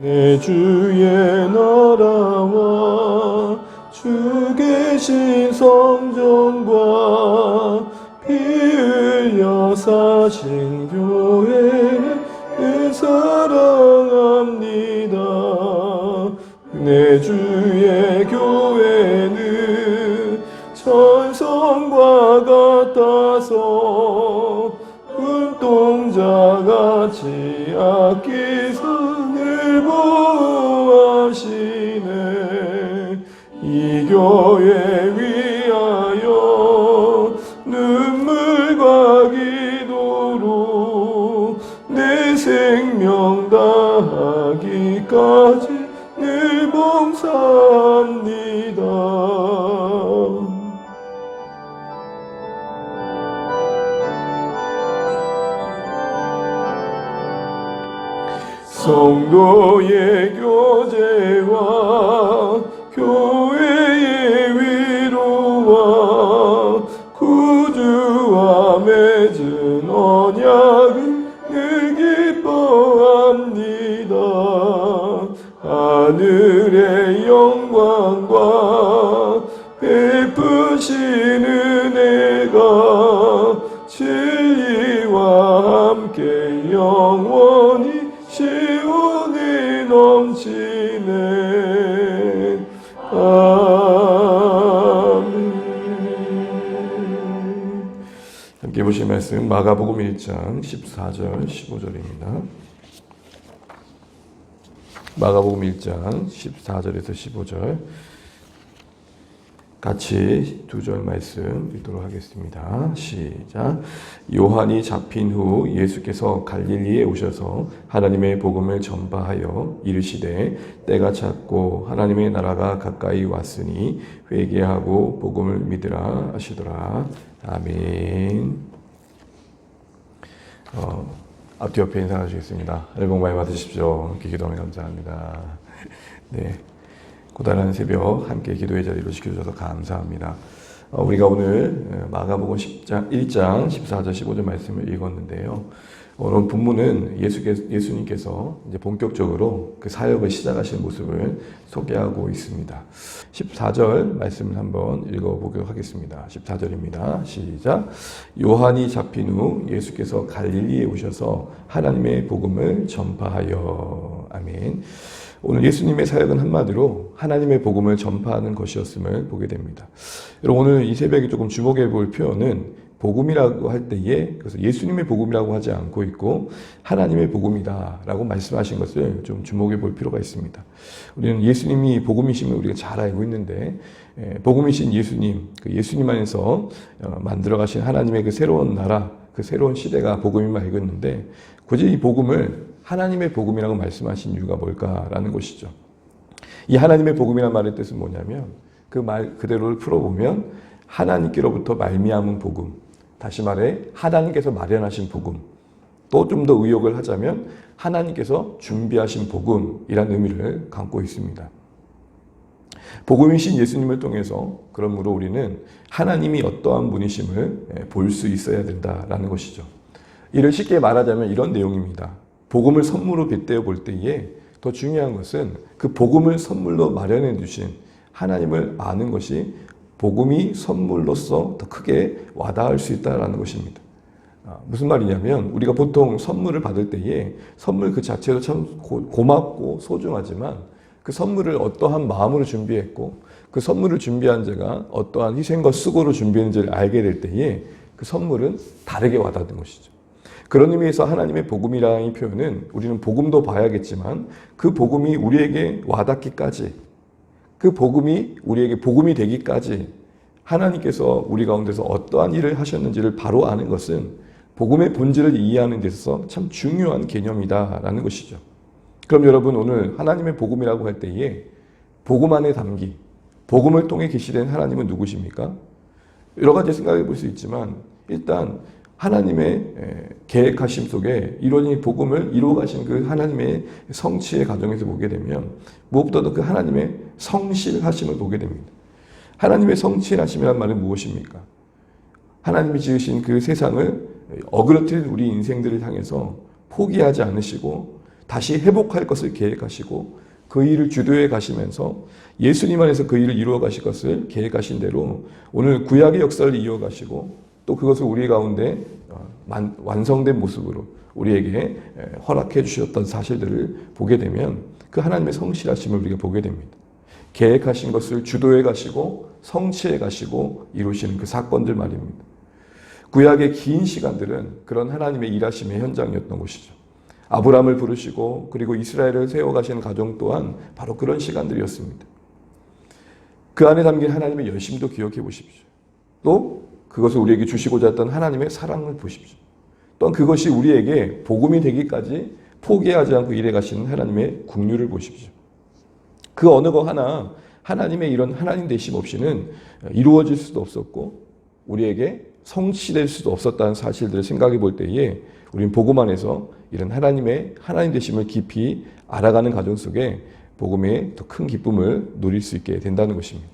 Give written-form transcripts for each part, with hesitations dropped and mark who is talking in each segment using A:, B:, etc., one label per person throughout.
A: 내 주의 나라와 주 계신 성전과 피 흘려 사신 교회를 사랑합니다. 내 주의 교회는 천성과 같아서 눈동자같이 아끼사 늘 보호하시네. 이 교회 위하여 눈물과 기도로 내 생명 다하기까지 늘 봉사합니다. 성도의 교제와 교회의 위로와 구주와 맺은 언약을 늘 기뻐합니다. 하늘의 영광과 베푸신 은혜가 진리와 함께 영원히 시온이 넘치네. 아멘. 함께 보실 말씀 마가복음 1장 14절 15절입니다. 마가복음 1장 14절에서 15절 같이 두 절 말씀 읽도록 하겠습니다. 시작. 요한이 잡힌 후 예수께서 갈릴리에 오셔서 하나님의 복음을 전파하여 이르시되 때가 찼고 하나님의 나라가 가까이 왔으니 회개하고 복음을 믿으라 하시더라. 아멘. 앞뒤 옆에 인사하시겠습니다. 새해 복 많이 받으십시오. 함께 기도하면 감사합니다. 네. 고단한 새벽 함께 기도의 자리로 지켜주셔서 감사합니다. 우리가 오늘 마가복음 1장 14절 15절 말씀을 읽었는데요. 오늘 본문은 예수님께서 이제 본격적으로 그 사역을 시작하신 모습을 소개하고 있습니다. 14절 말씀을 한번 읽어보도록 하겠습니다. 14절입니다. 시작. 요한이 잡힌 후 예수께서 갈릴리에 오셔서 하나님의 복음을 전파하여. 아멘. 오늘 예수님의 사역은 한마디로 하나님의 복음을 전파하는 것이었음을 보게 됩니다. 여러분 오늘 이 새벽에 조금 주목해 볼 표현은 복음이라고 할 때에 그래서 예수님의 복음이라고 하지 않고 있고 하나님의 복음이다라고 말씀하신 것을 좀 주목해 볼 필요가 있습니다. 우리는 예수님이 복음이심을 우리가 잘 알고 있는데 복음이신 예수님, 그 예수님 안에서 만들어 가신 하나님의 그 새로운 나라, 그 새로운 시대가 복음임을 알고 있는데 굳이 이 복음을 하나님의 복음이라고 말씀하신 이유가 뭘까라는 것이죠. 이 하나님의 복음이라는 말의 뜻은 뭐냐면 그 말 그대로를 풀어보면 하나님께로부터 말미암은 복음, 다시 말해 하나님께서 마련하신 복음, 또 좀 더 의역을 하자면 하나님께서 준비하신 복음이라는 의미를 갖고 있습니다. 복음이신 예수님을 통해서 그러므로 우리는 하나님이 어떠한 분이심을 볼 수 있어야 된다라는 것이죠. 이를 쉽게 말하자면 이런 내용입니다. 복음을 선물로 빗대어 볼 때에 더 중요한 것은 그 복음을 선물로 마련해 주신 하나님을 아는 것이 복음이 선물로서 더 크게 와닿을 수 있다는 것입니다. 무슨 말이냐면 우리가 보통 선물을 받을 때에 선물 그 자체도 참 고맙고 소중하지만 그 선물을 어떠한 마음으로 준비했고 그 선물을 준비한 자가 어떠한 희생과 수고로 준비했는지를 알게 될 때에 그 선물은 다르게 와닿는 것이죠. 그런 의미에서 하나님의 복음이라는 표현은 우리는 복음도 봐야겠지만 그 복음이 우리에게 와닿기까지 그 복음이 우리에게 복음이 되기까지 하나님께서 우리 가운데서 어떠한 일을 하셨는지를 바로 아는 것은 복음의 본질을 이해하는 데 있어서 참 중요한 개념이다라는 것이죠. 그럼 여러분 오늘 하나님의 복음이라고 할 때에 복음 안에 담긴 복음을 통해 계시된 하나님은 누구십니까? 여러 가지 생각해 볼 수 있지만 일단 하나님의 계획하심 속에 이론이 복음을 이루어가신 그 하나님의 성취의 과정에서 보게 되면 무엇보다도 그 하나님의 성실하심을 보게 됩니다. 하나님의 성실하심이란 말은 무엇입니까? 하나님이 지으신 그 세상을 어그러뜨린 우리 인생들을 향해서 포기하지 않으시고 다시 회복할 것을 계획하시고 그 일을 주도해 가시면서 예수님 안에서 그 일을 이루어 가실 것을 계획하신 대로 오늘 구약의 역사를 이어가시고 또 그것을 우리 가운데 완성된 모습으로 우리에게 허락해 주셨던 사실들을 보게 되면 그 하나님의 성실하심을 우리가 보게 됩니다. 계획하신 것을 주도해 가시고 성취해 가시고 이루시는 그 사건들 말입니다. 구약의 긴 시간들은 그런 하나님의 일하심의 현장이었던 것이죠. 아브라함을 부르시고 그리고 이스라엘을 세워가시는 과정 또한 바로 그런 시간들이었습니다. 그 안에 담긴 하나님의 열심도 기억해 보십시오. 또 그것을 우리에게 주시고자 했던 하나님의 사랑을 보십시오. 또한 그것이 우리에게 복음이 되기까지 포기하지 않고 일해 가시는 하나님의 긍휼을 보십시오. 그 어느 거 하나 하나님의 이런 하나님 되심 없이는 이루어질 수도 없었고 우리에게 성취될 수도 없었다는 사실들을 생각해 볼 때에 우리는 복음 안에서 이런 하나님의 하나님 되심을 깊이 알아가는 과정 속에 복음의 더 큰 기쁨을 누릴 수 있게 된다는 것입니다.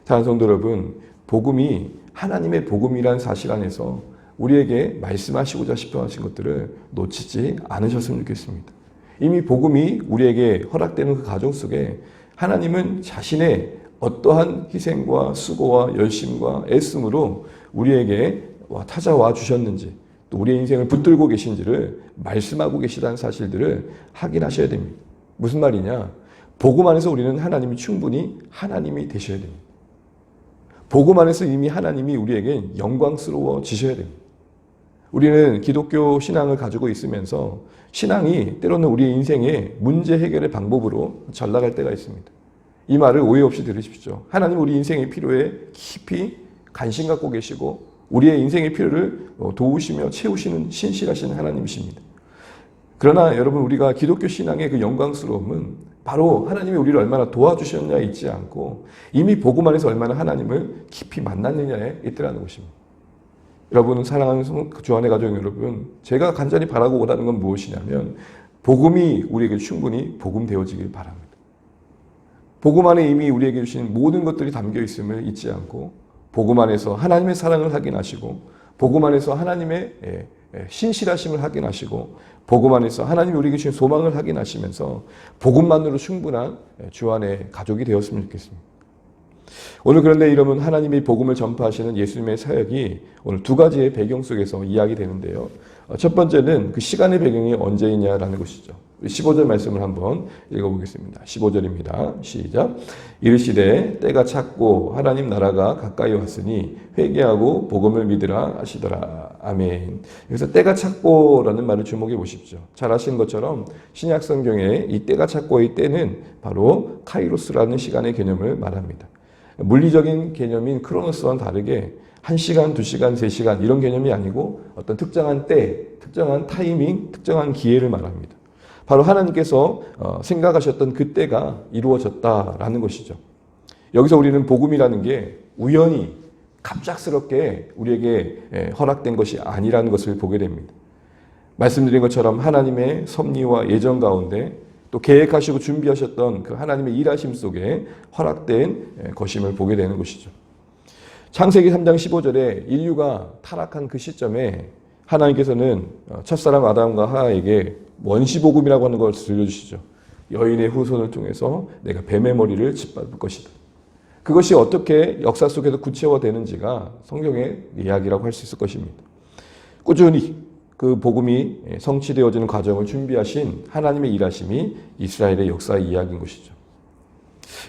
A: 사랑하는 성도 여러분, 복음이 하나님의 복음이라는 사실 안에서 우리에게 말씀하시고자 싶어 하신 것들을 놓치지 않으셨으면 좋겠습니다. 이미 복음이 우리에게 허락되는 그 과정 속에 하나님은 자신의 어떠한 희생과 수고와 열심과 애씀으로 우리에게 찾아와 주셨는지 또 우리의 인생을 붙들고 계신지를 말씀하고 계시다는 사실들을 확인하셔야 됩니다. 무슨 말이냐? 복음 안에서 우리는 하나님이 충분히 하나님이 되셔야 됩니다. 복음 안에서 이미 하나님이 우리에게 영광스러워지셔야 됩니다. 우리는 기독교 신앙을 가지고 있으면서 신앙이 때로는 우리의 인생의 문제 해결의 방법으로 잘 나갈 때가 있습니다. 이 말을 오해 없이 들으십시오. 하나님 우리 인생의 필요에 깊이 관심 갖고 계시고 우리의 인생의 필요를 도우시며 채우시는 신실하신 하나님이십니다. 그러나 여러분 우리가 기독교 신앙의 그 영광스러움은 바로 하나님이 우리를 얼마나 도와주셨냐에 있지 않고 이미 복음 안에서 얼마나 하나님을 깊이 만났느냐에 있더라는 것입니다. 여러분 사랑하는 주안의 가족 여러분, 제가 간절히 바라고 원하는 건 무엇이냐면 복음이 우리에게 충분히 복음 되어지길 바랍니다. 복음 안에 이미 우리에게 주신 모든 것들이 담겨 있음을 잊지 않고 복음 안에서 하나님의 사랑을 확인하시고 복음 안에서 하나님의 신실하심을 확인하시고 복음 안에서 하나님이 우리에게 주신 소망을 확인하시면서 복음만으로 충분한 주안의 가족이 되었으면 좋겠습니다. 오늘 그런데 이러면 하나님이 복음을 전파하시는 예수님의 사역이 오늘 두 가지의 배경 속에서 이야기되는데요. 첫 번째는 그 시간의 배경이 언제이냐라는 것이죠. 15절 말씀을 한번 읽어보겠습니다. 15절입니다. 시작. 이르시되 때가 찼고 하나님 나라가 가까이 왔으니 회개하고 복음을 믿으라 하시더라. 아멘. 여기서 때가 찼고라는 말을 주목해 보십시오. 잘 아시는 것처럼 신약 성경에 이 때가 찼고의 때는 바로 카이로스라는 시간의 개념을 말합니다. 물리적인 개념인 크로노스와는 다르게 1시간, 2시간, 3시간 이런 개념이 아니고 어떤 특정한 때, 특정한 타이밍, 특정한 기회를 말합니다. 바로 하나님께서 생각하셨던 그 때가 이루어졌다라는 것이죠. 여기서 우리는 복음이라는 게 우연히 갑작스럽게 우리에게 허락된 것이 아니라는 것을 보게 됩니다. 말씀드린 것처럼 하나님의 섭리와 예정 가운데 또 계획하시고 준비하셨던 그 하나님의 일하심 속에 허락된 것임을 보게 되는 것이죠. 창세기 3장 15절에 인류가 타락한 그 시점에 하나님께서는 첫사람 아담과 하와에게 원시복음이라고 하는 것을 들려주시죠. 여인의 후손을 통해서 내가 뱀의 머리를 짓밟을 것이다. 그것이 어떻게 역사 속에서 구체화되는지가 성경의 이야기라고 할 수 있을 것입니다. 꾸준히 그 복음이 성취되어지는 과정을 준비하신 하나님의 일하심이 이스라엘의 역사의 이야기인 것이죠.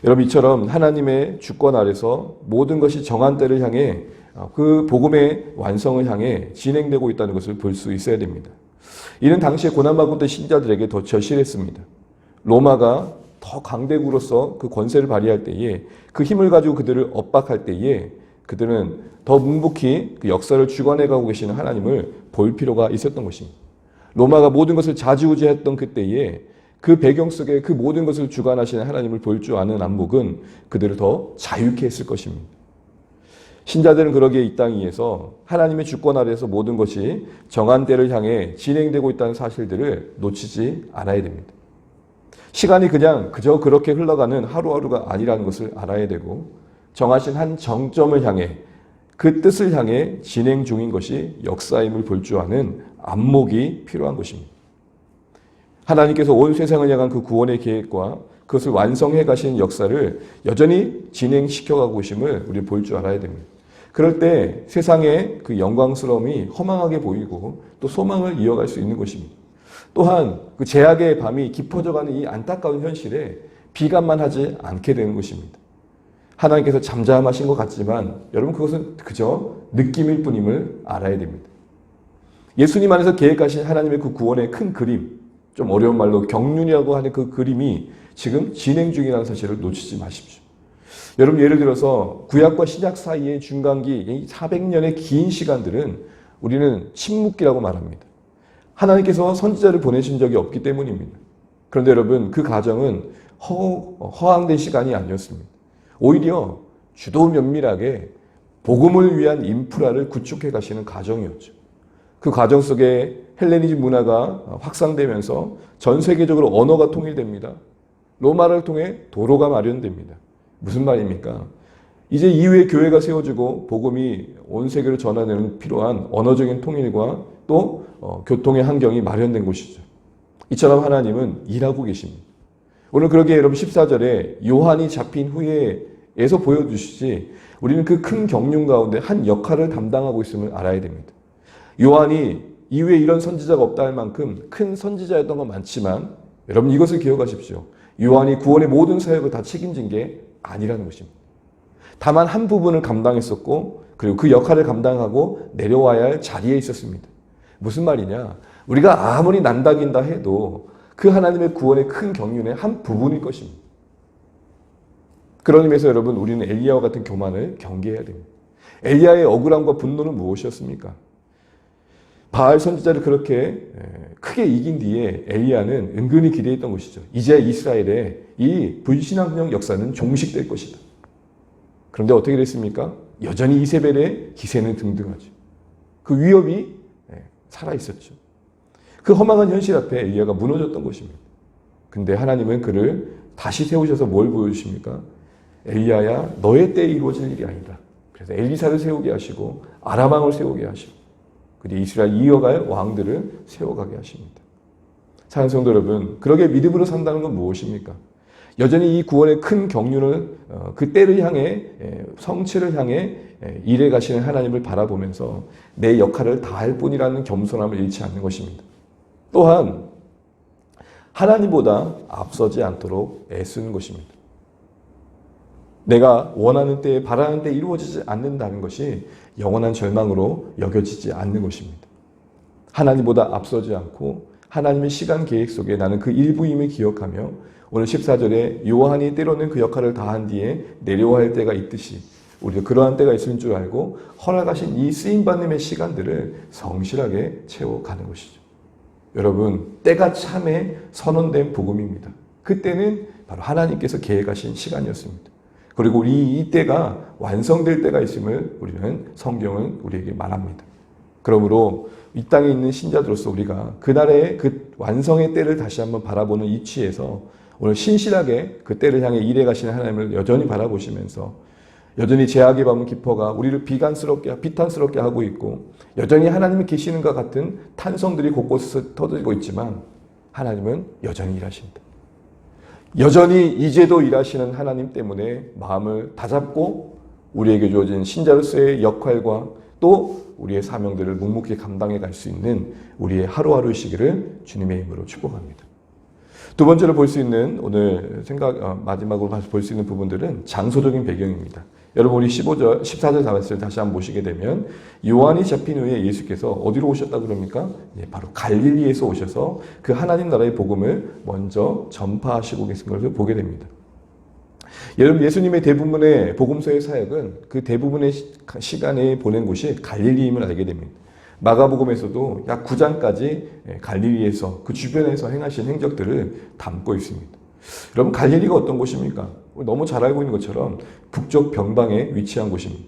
A: 여러분 이처럼 하나님의 주권 아래서 모든 것이 정한 때를 향해 그 복음의 완성을 향해 진행되고 있다는 것을 볼 수 있어야 됩니다. 이는 당시에 고난받고 있던 신자들에게 더 절실했습니다. 로마가 더 강대국으로서 그 권세를 발휘할 때에 그 힘을 가지고 그들을 엇박할 때에 그들은 더 묵묵히 그 역사를 주관해가고 계시는 하나님을 볼 필요가 있었던 것입니다. 로마가 모든 것을 좌지우지했던 그때에 그 배경 속에 그 모든 것을 주관하시는 하나님을 볼 줄 아는 안목은 그들을 더 자유케 했을 것입니다. 신자들은 그러기에 이 땅 위에서 하나님의 주권 아래에서 모든 것이 정한 때를 향해 진행되고 있다는 사실들을 놓치지 않아야 됩니다. 시간이 그저 그렇게 흘러가는 하루하루가 아니라는 것을 알아야 되고 정하신 한 정점을 향해 그 뜻을 향해 진행 중인 것이 역사임을 볼 줄 아는 안목이 필요한 것입니다. 하나님께서 온 세상을 향한 그 구원의 계획과 그것을 완성해 가시는 역사를 여전히 진행시켜가고 계심을 우리 볼 줄 알아야 됩니다. 그럴 때 세상의 그 영광스러움이 허망하게 보이고 또 소망을 이어갈 수 있는 것입니다. 또한 그 제약의 밤이 깊어져가는 이 안타까운 현실에 비관만 하지 않게 되는 것입니다. 하나님께서 잠잠하신 것 같지만 여러분 그것은 그저 느낌일 뿐임을 알아야 됩니다. 예수님 안에서 계획하신 하나님의 그 구원의 큰 그림, 좀 어려운 말로 경륜이라고 하는 그 그림이 지금 진행 중이라는 사실을 놓치지 마십시오. 여러분 예를 들어서 구약과 신약 사이의 중간기 400년의 긴 시간들은 우리는 침묵기라고 말합니다. 하나님께서 선지자를 보내신 적이 없기 때문입니다. 그런데 여러분 그 과정은 허황된 시간이 아니었습니다. 오히려 주도 면밀하게 복음을 위한 인프라를 구축해 가시는 과정이었죠. 그 과정 속에 헬레니즘 문화가 확산되면서 전 세계적으로 언어가 통일됩니다. 로마를 통해 도로가 마련됩니다. 무슨 말입니까? 이제 이후에 교회가 세워지고 복음이 온 세계로 전환되는 필요한 언어적인 통일과 또 교통의 환경이 마련된 곳이죠. 이처럼 하나님은 일하고 계십니다. 오늘 그러기에 여러분 14절에 요한이 잡힌 후에에서 보여주시지 우리는 그 큰 경륜 가운데 한 역할을 담당하고 있음을 알아야 됩니다. 요한이 이후에 이런 선지자가 없다 할 만큼 큰 선지자였던 건 많지만 여러분 이것을 기억하십시오. 요한이 구원의 모든 사역을 다 책임진 게 아니라는 것입니다. 다만 한 부분을 감당했었고 그리고 그 역할을 감당하고 내려와야 할 자리에 있었습니다. 무슨 말이냐? 우리가 아무리 난다긴다 해도 그 하나님의 구원의 큰 경륜의 한 부분일 것입니다. 그런 의미에서 여러분 우리는 엘리야와 같은 교만을 경계해야 됩니다. 엘리야의 억울함과 분노는 무엇이었습니까? 바알 선지자를 그렇게 크게 이긴 뒤에 엘리야는 은근히 기대했던 것이죠. 이제 이스라엘의 이 불신앙적 역사는 종식될 것이다. 그런데 어떻게 됐습니까? 여전히 이세벨의 기세는 등등하죠. 그 위협이 살아있었죠. 그 허망한 현실 앞에 엘리야가 무너졌던 것입니다. 근데 하나님은 그를 다시 세우셔서 뭘 보여주십니까? 엘리야야 너의 때에 이루어질 일이 아니다. 그래서 엘리사를 세우게 하시고 아람 왕을 세우게 하시고 그리고 이스라엘 이어갈 왕들을 세워가게 하십니다. 사랑하는 성도 여러분, 그러게 믿음으로 산다는 건 무엇입니까? 여전히 이 구원의 큰 경륜을 그 때를 향해 성취를 향해 일해 가시는 하나님을 바라보면서 내 역할을 다할 뿐이라는 겸손함을 잃지 않는 것입니다. 또한 하나님보다 앞서지 않도록 애쓰는 것입니다. 내가 원하는 때에 바라는 때에 이루어지지 않는다는 것이 영원한 절망으로 여겨지지 않는 것입니다. 하나님보다 앞서지 않고 하나님의 시간 계획 속에 나는 그 일부임을 기억하며 오늘 14절에 요한이 때로는 그 역할을 다한 뒤에 내려와야 할 때가 있듯이 우리도 그러한 때가 있을 줄 알고 허락하신 이 쓰임받음의 시간들을 성실하게 채워가는 것이죠. 여러분, 때가 참에 선언된 복음입니다. 그때는 바로 하나님께서 계획하신 시간이었습니다. 그리고 우리 이 때가 완성될 때가 있음을 우리는 성경은 우리에게 말합니다. 그러므로 이 땅에 있는 신자들로서 우리가 그날의 그 완성의 때를 다시 한번 바라보는 이치에서 오늘 신실하게 그 때를 향해 일해 가시는 하나님을 여전히 바라보시면서 여전히 제약의 밤은 깊어가 우리를 비탄스럽게 하고 있고 여전히 하나님이 계시는 것 같은 탄성들이 곳곳에서 터지고 있지만 하나님은 여전히 일하십니다. 여전히 이제도 일하시는 하나님 때문에 마음을 다잡고 우리에게 주어진 신자로서의 역할과 또 우리의 사명들을 묵묵히 감당해 갈 수 있는 우리의 하루하루이시기를 주님의 이름으로 축복합니다. 두 번째로 볼 수 있는 오늘 마지막으로 볼 수 있는 부분들은 장소적인 배경입니다. 여러분 우리 15절, 14절 말씀을 다시 한번 보시게 되면 요한이 잡힌 후에 예수께서 어디로 오셨다 그럽니까? 바로 갈릴리에서 오셔서 그 하나님 나라의 복음을 먼저 전파하시고 계신 것을 보게 됩니다. 여러분 예수님의 대부분의 복음서의 사역은 그 대부분의 시간에 보낸 곳이 갈릴리임을 알게 됩니다. 마가복음에서도 약 9장까지 갈릴리에서 그 주변에서 행하신 행적들을 담고 있습니다. 여러분 갈릴리가 어떤 곳입니까? 너무 잘 알고 있는 것처럼 북쪽 변방에 위치한 곳입니다.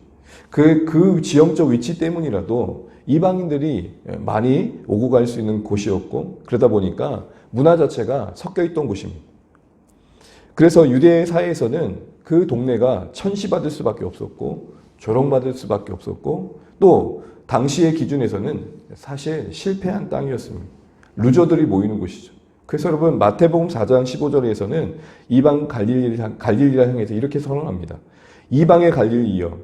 A: 그 지형적 위치 때문이라도 이방인들이 많이 오고 갈 수 있는 곳이었고 그러다 보니까 문화 자체가 섞여 있던 곳입니다. 그래서 유대 사회에서는 그 동네가 천시받을 수밖에 없었고 조롱받을 수밖에 없었고 또 당시의 기준에서는 사실 실패한 땅이었습니다. 루저들이 모이는 곳이죠. 그래서 여러분 마태복음 4장 15절에서는 이방 갈릴리라 향해서 이렇게 선언합니다. 이방의 갈릴리여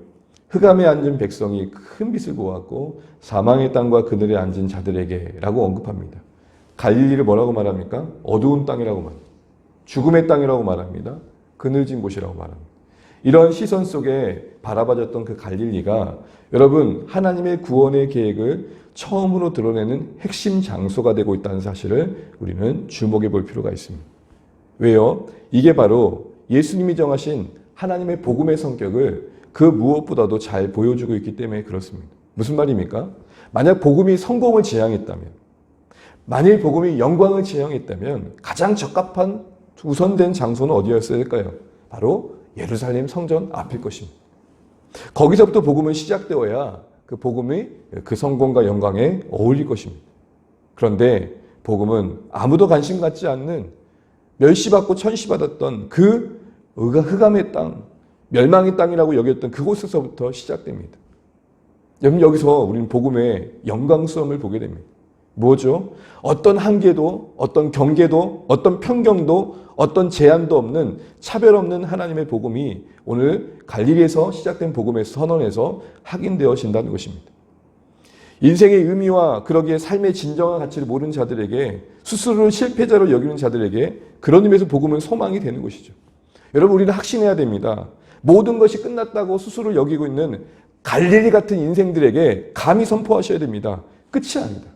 A: 흑암에 앉은 백성이 큰 빛을 보았고 사망의 땅과 그늘에 앉은 자들에게 라고 언급합니다. 갈릴리를 뭐라고 말합니까? 어두운 땅이라고 말합니다. 죽음의 땅이라고 말합니다. 그늘진 곳이라고 말합니다. 이런 시선 속에 바라봐졌던 그 갈릴리가 여러분 하나님의 구원의 계획을 처음으로 드러내는 핵심 장소가 되고 있다는 사실을 우리는 주목해 볼 필요가 있습니다. 왜요? 이게 바로 예수님이 정하신 하나님의 복음의 성격을 그 무엇보다도 잘 보여주고 있기 때문에 그렇습니다. 무슨 말입니까? 만약 복음이 성공을 지향했다면, 만일 복음이 영광을 지향했다면 가장 적합한 우선된 장소는 어디였어야 될까요? 바로 예루살렘 성전 앞일 것입니다. 거기서부터 복음은 시작되어야 그 복음이 그 성공과 영광에 어울릴 것입니다. 그런데 복음은 아무도 관심 갖지 않는 멸시받고 천시받았던 그 흑암의 땅, 멸망의 땅이라고 여겼던 그곳에서부터 시작됩니다. 여러분 여기서 우리는 복음의 영광스러움을 보게 됩니다. 뭐죠? 어떤 한계도, 어떤 경계도, 어떤 편견도, 어떤 제한도 없는 차별 없는 하나님의 복음이 오늘 갈릴리에서 시작된 복음의 선언에서 확인되어진다는 것입니다. 인생의 의미와 그러기에 삶의 진정한 가치를 모르는 자들에게 스스로를 실패자로 여기는 자들에게 그런 의미에서 복음은 소망이 되는 것이죠. 여러분 우리는 확신해야 됩니다. 모든 것이 끝났다고 스스로를 여기고 있는 갈릴리 같은 인생들에게 감히 선포하셔야 됩니다. 끝이 아니다.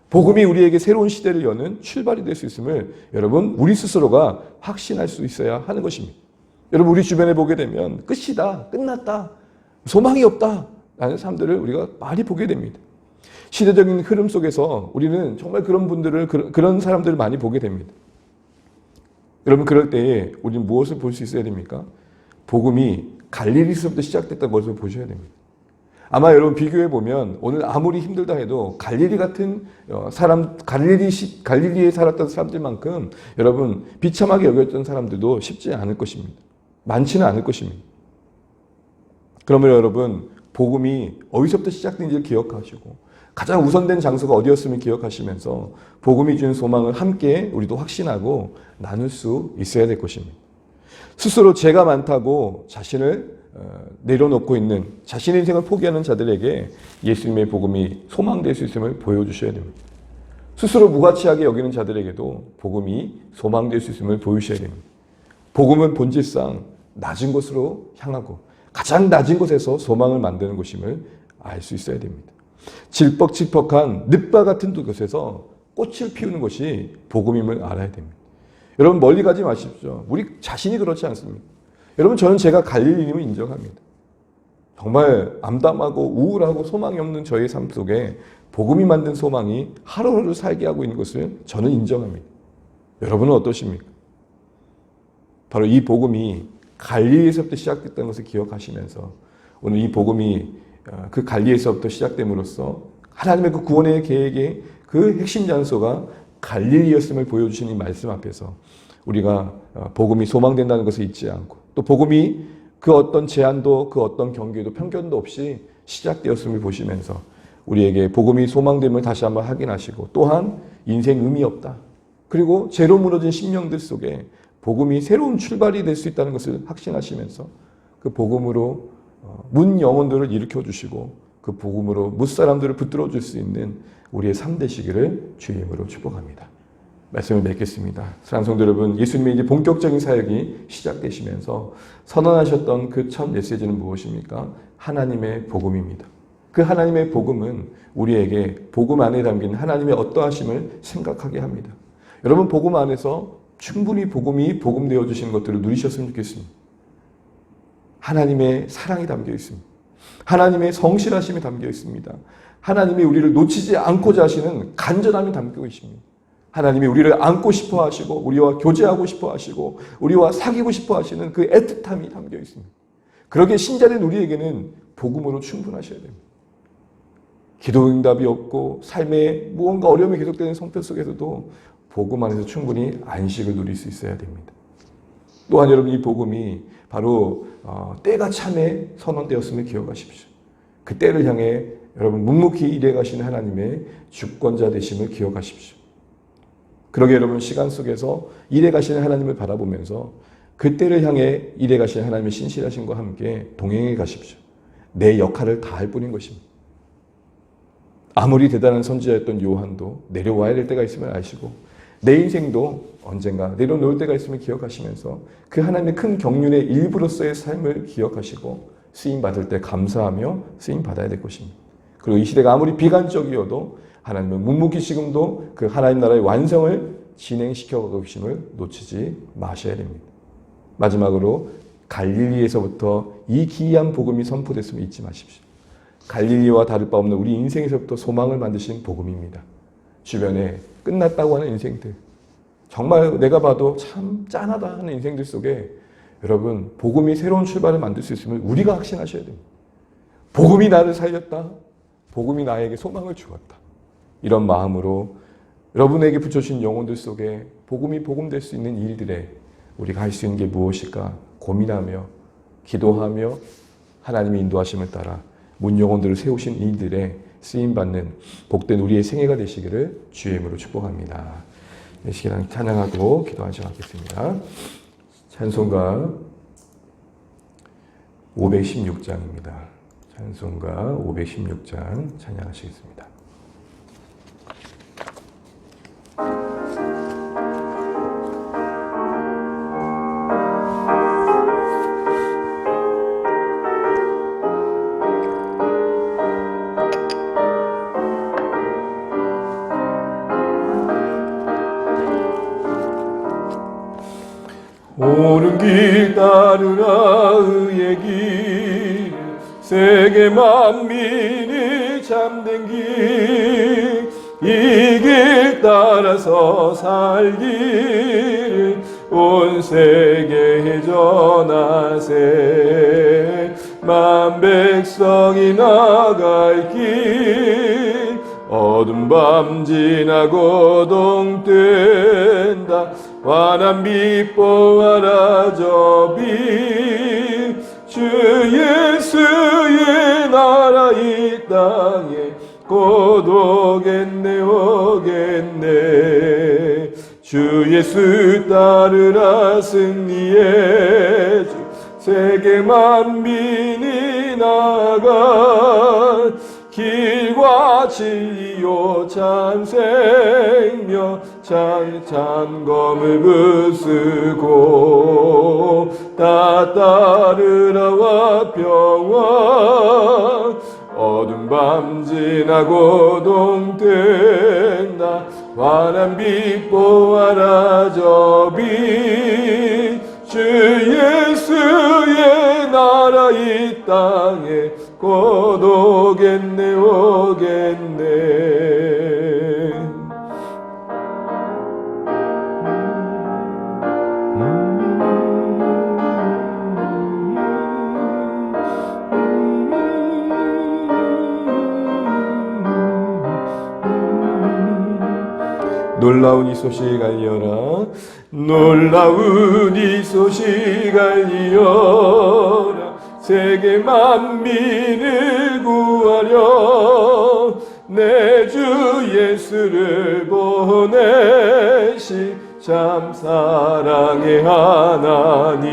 A: 복음이 우리에게 새로운 시대를 여는 출발이 될 수 있음을 여러분 우리 스스로가 확신할 수 있어야 하는 것입니다. 여러분 우리 주변에 보게 되면 끝이다, 끝났다, 소망이 없다 라는 사람들을 우리가 많이 보게 됩니다. 시대적인 흐름 속에서 우리는 정말 그런 분들을 그런 사람들을 많이 보게 됩니다. 여러분 그럴 때에 우리는 무엇을 볼 수 있어야 됩니까? 복음이 갈릴리에서부터 시작됐다는 것을 보셔야 됩니다. 아마 여러분 비교해 보면 오늘 아무리 힘들다 해도 갈릴리 같은 사람, 갈릴리에 살았던 사람들만큼 여러분 비참하게 여겼던 사람들도 쉽지 않을 것입니다. 많지는 않을 것입니다. 그러면 여러분 복음이 어디서부터 시작된지를 기억하시고 가장 우선된 장소가 어디였음을 기억하시면서 복음이 준 소망을 함께 우리도 확신하고 나눌 수 있어야 될 것입니다. 스스로 죄가 많다고 자신을 내려놓고 있는 자신의 인생을 포기하는 자들에게 예수님의 복음이 소망될 수 있음을 보여주셔야 됩니다. 스스로 무가치하게 여기는 자들에게도 복음이 소망될 수 있음을 보여주셔야 됩니다. 복음은 본질상 낮은 곳으로 향하고 가장 낮은 곳에서 소망을 만드는 곳임을 알 수 있어야 됩니다. 질퍽질퍽한 늪과 같은 곳에서 꽃을 피우는 것이 복음임을 알아야 됩니다. 여러분 멀리 가지 마십시오. 우리 자신이 그렇지 않습니다. 여러분 저는 제가 갈릴리임을 인정합니다. 정말 암담하고 우울하고 소망이 없는 저의 삶 속에 복음이 만든 소망이 하루하루 살게 하고 있는 것을 저는 인정합니다. 여러분은 어떠십니까? 바로 이 복음이 갈릴리에서부터 시작됐다는 것을 기억하시면서 오늘 이 복음이 그 갈릴리에서부터 시작됨으로써 하나님의 그 구원의 계획의 그 핵심 장소가 갈릴리였음을 보여주신 이 말씀 앞에서 우리가 복음이 소망된다는 것을 잊지 않고 또 복음이 그 어떤 제한도 그 어떤 경계도 편견도 없이 시작되었음을 보시면서 우리에게 복음이 소망됨을 다시 한번 확인하시고 또한 인생 의미 없다. 그리고 죄로 무너진 심령들 속에 복음이 새로운 출발이 될 수 있다는 것을 확신하시면서 그 복음으로 문 영혼들을 일으켜 주시고 그 복음으로 뭇사람들을 붙들어 줄 수 있는 우리의 삶 되시기를 주의 이름으로 축복합니다. 말씀을 맺겠습니다. 사랑하는 성도 여러분, 예수님의 이제 본격적인 사역이 시작되시면서 선언하셨던 그 첫 메시지는 무엇입니까? 하나님의 복음입니다. 그 하나님의 복음은 우리에게 복음 안에 담긴 하나님의 어떠하심을 생각하게 합니다. 여러분 복음 안에서 충분히 복음이 복음되어 주시는 것들을 누리셨으면 좋겠습니다. 하나님의 사랑이 담겨 있습니다. 하나님의 성실하심이 담겨 있습니다. 하나님이 우리를 놓치지 않고자 하시는 간절함이 담겨 있습니다. 하나님이 우리를 안고 싶어 하시고 우리와 교제하고 싶어 하시고 우리와 사귀고 싶어 하시는 그 애틋함이 담겨 있습니다. 그러기에 신자된 우리에게는 복음으로 충분하셔야 됩니다. 기도 응답이 없고 삶에 무언가 어려움이 계속되는 성편 속에서도 복음 안에서 충분히 안식을 누릴 수 있어야 됩니다. 또한 여러분 이 복음이 바로 때가 참에 선언되었음을 기억하십시오. 그 때를 향해 여러분 묵묵히 일해 가시는 하나님의 주권자 되심을 기억하십시오. 그러게 여러분, 시간 속에서 일해 가시는 하나님을 바라보면서 그때를 향해 일해 가시는 하나님의 신실하심과 함께 동행해 가십시오. 내 역할을 다할 뿐인 것입니다. 아무리 대단한 선지자였던 요한도 내려와야 될 때가 있으면 아시고, 내 인생도 언젠가 내려놓을 때가 있으면 기억하시면서 그 하나님의 큰 경륜의 일부로서의 삶을 기억하시고 쓰임받을 때 감사하며 쓰임받아야 될 것입니다. 그리고 이 시대가 아무리 비관적이어도 하나님은 묵묵히 지금도 그 하나님 나라의 완성을 진행시켜가고 계심을 놓치지 마셔야 됩니다. 마지막으로 갈릴리에서부터 이 기이한 복음이 선포됐음을 잊지 마십시오. 갈릴리와 다를 바 없는 우리 인생에서부터 소망을 만드신 복음입니다. 주변에 끝났다고 하는 인생들, 정말 내가 봐도 참 짠하다 하는 인생들 속에 여러분, 복음이 새로운 출발을 만들 수 있음을 우리가 확신하셔야 됩니다. 복음이 나를 살렸다. 복음이 나에게 소망을 주었다. 이런 마음으로 여러분에게 붙여주신 영혼들 속에 복음이 복음될 수 있는 일들에 우리가 할 수 있는 게 무엇일까 고민하며 기도하며 하나님의 인도하심을 따라 문 영혼들을 세우신 일들에 쓰임받는 복된 우리의 생애가 되시기를 주의 이름으로 축복합니다. 이 시간 찬양하고 기도한 시간 갖겠습니다. 찬송가 516장입니다. 찬송가 516장 찬양하시겠습니다.
B: 옳은 길 따르라 의의 길 세계 만민이 참된 길 이 길 따라서 살길 온 세계에 전하세 만 백성이 나갈 길 어둠 밤 지나고 동뜬다 환한 빛 보아라 저 빛 주 예수의 나라 이 땅에 곧 오겠네 오겠네 주 예수 따르라 승리의 주 세계 만민이 나가 길과 진리요 참 생명 찬검을 부수고 다 따르라와 평화 어둠 밤 지나고 동뜬다 환한 빛 보아라 저 빛 주 예수의 나라 이 땅에 곧 오겠네 오겠네
A: 놀라운 이 소식 알리어라
B: 놀라운 이 소식 알리어라 세계 만민을 구하려 내 주 예수를 보내시 참 사랑의 하나님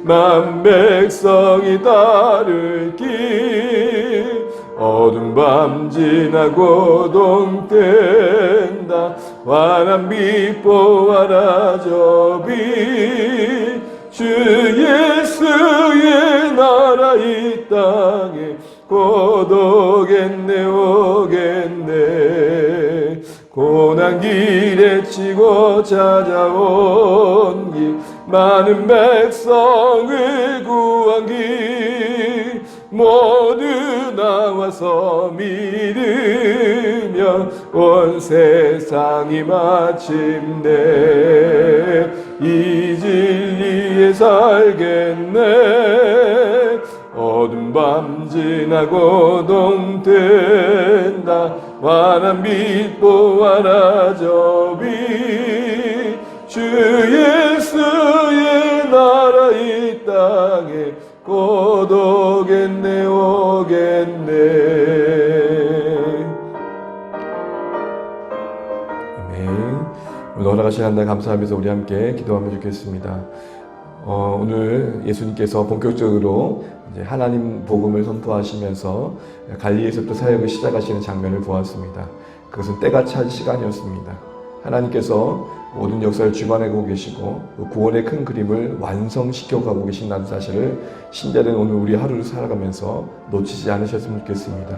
B: 만 백성이 따를 길 어둠 밤 지나고 동뜬다 환한 빛 보아라 저 빛 주 예수의 나라 이 땅에 곧 오겠네 오겠네 고난 길에 치고 찾아온 길 많은 백성을 구한 길 모두 나와서 믿으면 온 세상이 마침내 이 진리에 살겠네 어둠 밤 지나고 동뜬다 환한 빛 보아라 저 빛 주 예수의 나라 이 땅에 곧 오겠네 오겠네
A: 아멘. 허락하신 한 날 감사하면서 우리 함께 기도하면 좋겠습니다. 오늘 예수님께서 본격적으로 이제 하나님 복음을 선포하시면서 갈릴리에서부터 사역을 시작하시는 장면을 보았습니다. 그것은 때가 찬 시간이었습니다. 하나님께서 모든 역사를 주관하고 계시고 구원의 큰 그림을 완성시켜 가고 계신다는 사실을 신자된 오늘 우리 하루를 살아가면서 놓치지 않으셨으면 좋겠습니다.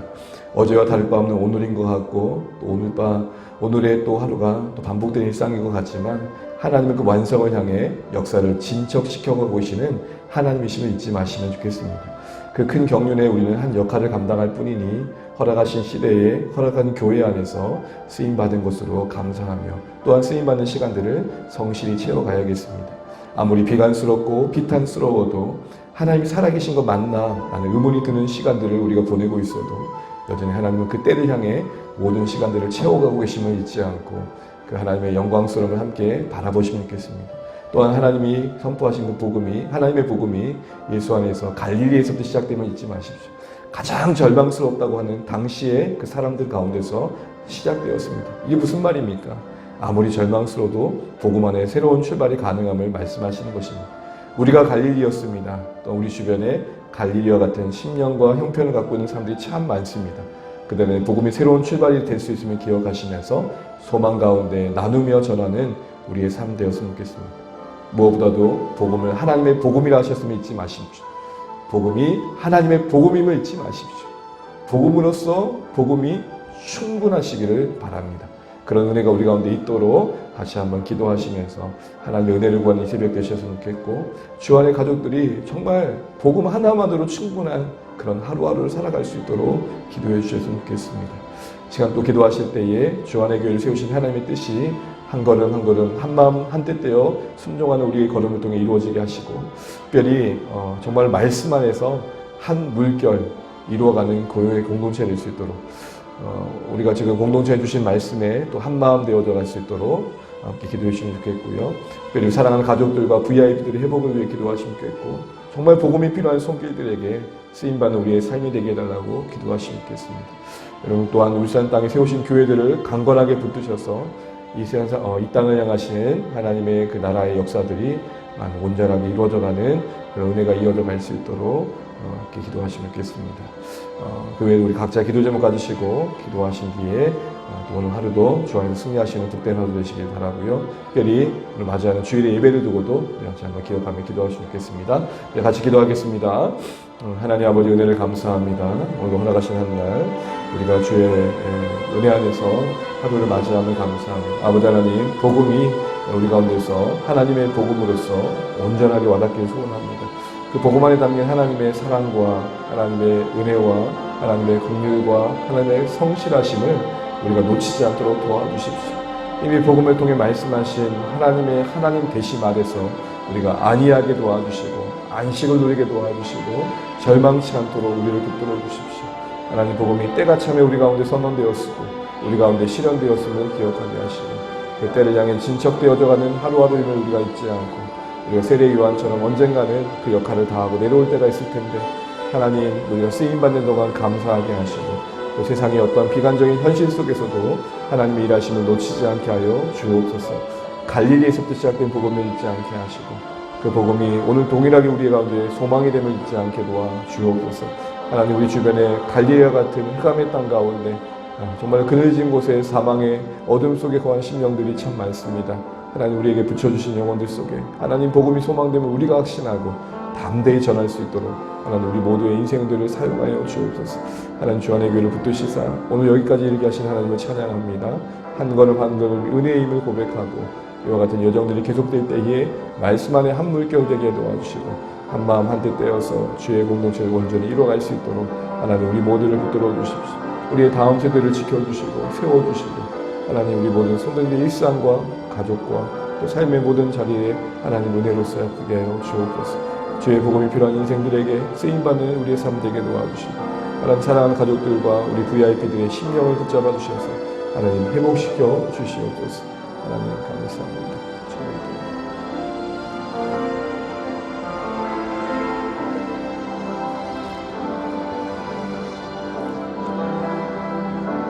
A: 어제와 다를 바 없는 오늘인 것 같고 또 오늘의 또 하루가 또 반복되는 일상인 것 같지만 하나님의 그 완성을 향해 역사를 진척시켜 가고 계시는 하나님이심을 잊지 마시면 좋겠습니다. 그 큰 경륜에 우리는 한 역할을 감당할 뿐이니 허락하신 시대에 허락한 교회 안에서 쓰임받은 것으로 감사하며 또한 쓰임받는 시간들을 성실히 채워가야겠습니다. 아무리 비관스럽고 비탄스러워도 하나님이 살아계신 거 맞나 라는 의문이 드는 시간들을 우리가 보내고 있어도 여전히 하나님은 그 때를 향해 모든 시간들을 채워가고 계심을 잊지 않고 그 하나님의 영광스러움을 함께 바라보시면 좋겠습니다. 또한 하나님이 선포하신 그 복음이 하나님의 복음이 예수 안에서 갈릴리에서부터 시작됨을 잊지 마십시오. 가장 절망스럽다고 하는 당시의 그 사람들 가운데서 시작되었습니다. 이게 무슨 말입니까? 아무리 절망스러워도 복음 안에 새로운 출발이 가능함을 말씀하시는 것입니다. 우리가 갈릴리였습니다. 또 우리 주변에 갈릴리와 같은 심령과 형편을 갖고 있는 사람들이 참 많습니다. 그들은 복음이 새로운 출발이 될 수 있음을 기억하시면서 소망 가운데 나누며 전하는 우리의 삶 되었으면 좋겠습니다. 무엇보다도 복음을 하나님의 복음이라 하셨음을 잊지 마십시오. 복음이 하나님의 복음임을 잊지 마십시오. 복음으로서 복음이 충분하시기를 바랍니다. 그런 은혜가 우리 가운데 있도록 다시 한번 기도하시면서 하나님의 은혜를 구하는 이 새벽 되셨으면 좋겠고 주 안의 가족들이 정말 복음 하나만으로 충분한 그런 하루하루를 살아갈 수 있도록 기도해 주셨으면 좋겠습니다. 시간 또 기도하실 때에 주 안의 교회를 세우신 하나님의 뜻이 한 걸음 한 걸음 한 마음 한 뜻 되어 순종하는 우리의 걸음을 통해 이루어지게 하시고 특별히 정말 말씀 안에서 한 물결 이루어가는 고요의 공동체가 될 수 있도록 우리가 지금 공동체에 주신 말씀에 또 한 마음 되어져 갈 수 있도록 함께 기도해 주시면 좋겠고요. 특별히 사랑하는 가족들과 VIP들의 회복을 위해 기도하시면 좋겠고 정말 복음이 필요한 손길들에게 쓰임받는 우리의 삶이 되게 해달라고 기도하시면 좋겠습니다. 여러분 또한 울산 땅에 세우신 교회들을 강건하게 붙드셔서 이 땅을 향하신 하나님의 그 나라의 역사들이 온전하게 이루어져가는 그런 은혜가 이어져 갈 수 있도록 이렇게 기도하시면 좋겠습니다. 그 외에 우리 각자 기도 제목 가지시고 기도하신 뒤에 또 오늘 하루도 주 안에서 승리하시는 복된 하루 되시길 바라고요. 특별히 오늘 맞이하는 주일의 예배를 두고도 같이 한번 기억하며 기도하시면 좋겠습니다. 네, 같이 기도하겠습니다. 하나님 아버지 은혜를 감사합니다. 오늘 허락하신 한 날 우리가 주의 은혜 안에서 하루를 맞이함을 감사합니다. 아버지 하나님 복음이 우리 가운데서 하나님의 복음으로서 온전하게 와닿기를 소원합니다. 그 복음 안에 담긴 하나님의 사랑과 하나님의 은혜와 하나님의 긍휼과 하나님의 성실하심을 우리가 놓치지 않도록 도와주십시오. 이미 복음을 통해 말씀하신 하나님의 하나님 되심 아래서 우리가 안위하게 도와주시고 안식을 누리게 도와주시고 절망치 않도록 우리를 붙들어 주십시오. 하나님 복음이 때가 참에 우리 가운데 선언되었고 우리 가운데 실현되었음을 기억하게 하시고 그 때를 향해 진척되어져가는 하루하루임을 우리가 잊지 않고 우리가 세례 요한처럼 언젠가는 그 역할을 다하고 내려올 때가 있을 텐데 하나님 우리가 쓰임받는 동안 감사하게 하시고 또 세상의 어떠한 비관적인 현실 속에서도 하나님의 일하심을 놓치지 않게 하여 주옵소서. 갈릴리에서부터 시작된 복음을 잊지 않게 하시고 그 복음이 오늘 동일하게 우리 가운데 소망이 됨을 잊지 않게 도와 주옵소서. 하나님 우리 주변에 갈릴리와 같은 흑암의 땅 가운데 정말 그늘진 곳에 사망의 어둠 속에 거한 심령들이 참 많습니다. 하나님 우리에게 붙여주신 영혼들 속에 하나님 복음이 소망됨을 우리가 확신하고 담대히 전할 수 있도록 하나님 우리 모두의 인생들을 사용하여 주옵소서. 하나님 주 안의 교회를 붙드시사 오늘 여기까지 이르게 하신 하나님을 찬양합니다. 한 걸음 한 걸음 은혜의 힘을 고백하고 이와 같은 여정들이 계속될 때에 말씀 안에 한 물결 되게 도와주시고 한 마음 한 뜻 되어서 주의 공동체를 온전히 이루어갈 수 있도록 하나님 우리 모두를 붙들어 주십시오. 우리의 다음 세대를 지켜주시고 세워주시고 하나님 우리 모든 손들의 일상과 가족과 또 삶의 모든 자리에 하나님 은혜로서 크게 하여 주옵소서. 주의 복음이 필요한 인생들에게 쓰임받는 우리의 삶 되게 도와주시고 하나님 사랑하는 가족들과 우리 VIP들의 심령을 붙잡아 주셔서 하나님 회복시켜 주시옵소서. 하나님 감사합니다.